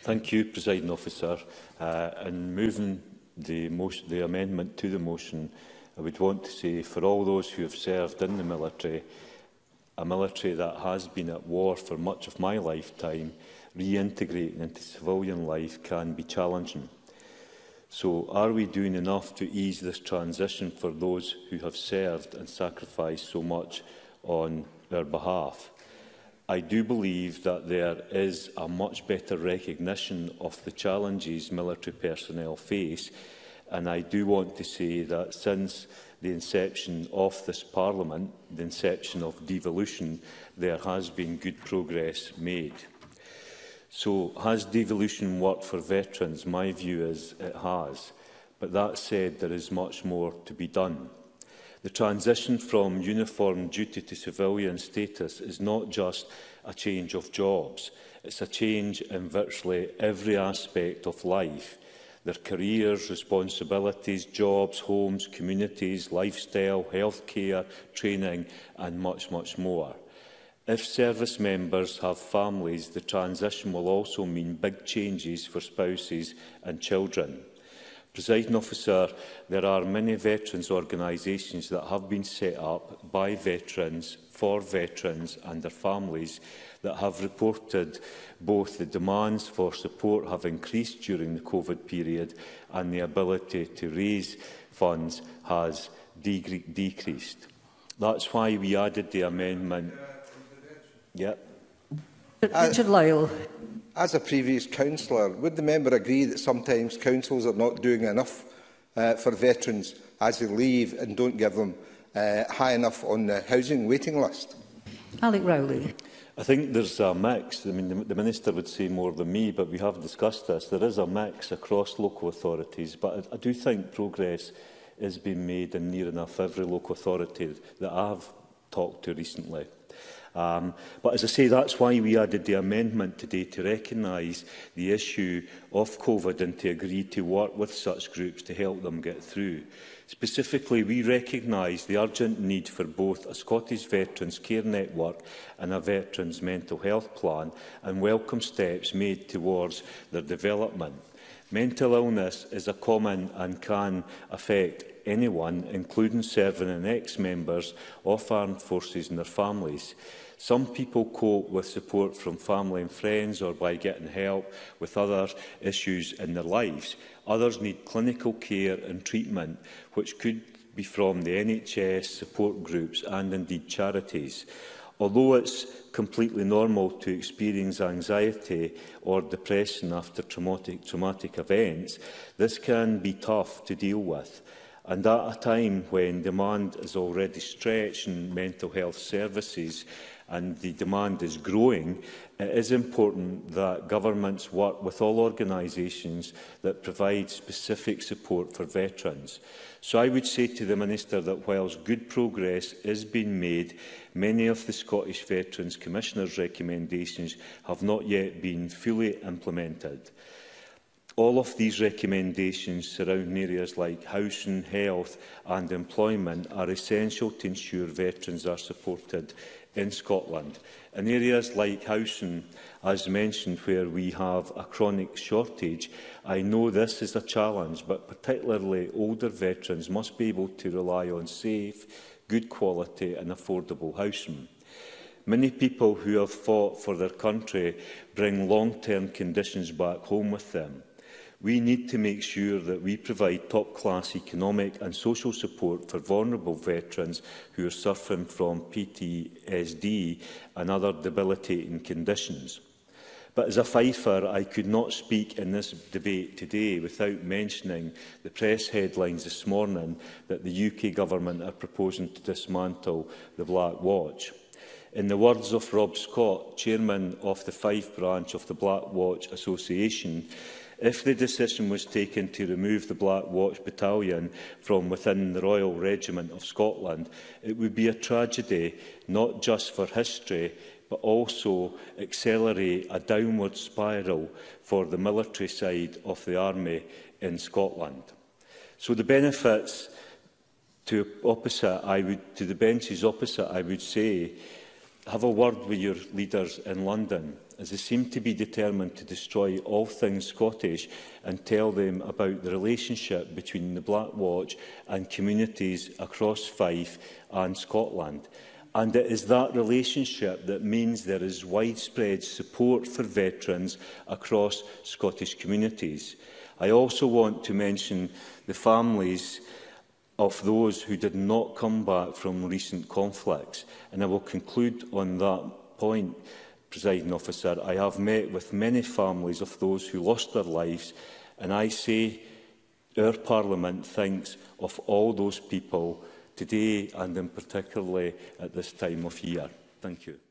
Thank you, Presiding Officer. In moving the amendment to the motion, I would want to say, for all those who have served in the military, a military that has been at war for much of my lifetime, reintegrating into civilian life can be challenging. So, are we doing enough to ease this transition for those who have served and sacrificed so much on their behalf? I do believe that there is a much better recognition of the challenges military personnel face, and I do want to say that since the inception of this Parliament, the inception of devolution, there has been good progress made. So, has devolution worked for veterans? My view is it has. But that said, there is much more to be done. The transition from uniform duty to civilian status is not just a change of jobs. It's a change in virtually every aspect of life. Their careers, responsibilities, jobs, homes, communities, lifestyle, healthcare, training and much, much more. If service members have families, the transition will also mean big changes for spouses and children. Presiding Officer, there are many veterans' organisations that have been set up by veterans, for veterans and their families that have reported both the demands for support have increased during the COVID period and the ability to raise funds has decreased. That's why we added the amendment. Richard Lyle. As a previous councillor, would the member agree that sometimes councils are not doing enough for veterans as they leave and don't give them high enough on the housing waiting list? Alec Rowley. I think there's a mix. I mean, the Minister would say more than me, but we have discussed this. There is a mix across local authorities, but I do think progress is being made in near enough every local authority that I have talked to recently. But as I say, that's why we added the amendment today, to recognise the issue of COVID and to agree to work with such groups to help them get through. Specifically, we recognise the urgent need for both a Scottish Veterans Care Network and a Veterans Mental Health Plan, and welcome steps made towards their development. Mental illness is a common and can affect anyone, including serving and ex-members of armed forces and their families. Some people cope with support from family and friends or by getting help with other issues in their lives. Others need clinical care and treatment, which could be from the NHS, support groups and indeed charities. Although it's completely normal to experience anxiety or depression after traumatic events, this can be tough to deal with. And at a time when demand is already stretched in mental health services and the demand is growing, it is important that governments work with all organisations that provide specific support for veterans. So I would say to the Minister that whilst good progress is being made, many of the Scottish Veterans Commissioner's recommendations have not yet been fully implemented. All of these recommendations surrounding areas like housing, health and employment are essential to ensure veterans are supported in Scotland. In areas like housing, as mentioned, where we have a chronic shortage, I know this is a challenge, but particularly older veterans must be able to rely on safe, good quality and affordable housing. Many people who have fought for their country bring long-term conditions back home with them. We need to make sure that we provide top-class economic and social support for vulnerable veterans who are suffering from PTSD and other debilitating conditions. But as a Fifer, I could not speak in this debate today without mentioning the press headlines this morning that the UK Government are proposing to dismantle the Black Watch. In the words of Rob Scott, Chairman of the Fife branch of the Black Watch Association, if the decision was taken to remove the Black Watch Battalion from within the Royal Regiment of Scotland, it would be a tragedy not just for history, but also accelerate a downward spiral for the military side of the Army in Scotland. So the benefits to the benches opposite, I would say, have a word with your leaders in London. as they seem to be determined to destroy all things Scottish and tell them about the relationship between the Black Watch and communities across Fife and Scotland. And it is that relationship that means there is widespread support for veterans across Scottish communities. I also want to mention the families of those who did not come back from recent conflicts. And I will conclude on that point, Presiding Officer. I have met with many families of those who lost their lives, and I say our Parliament thinks of all those people today and in particularly at this time of year. Thank you.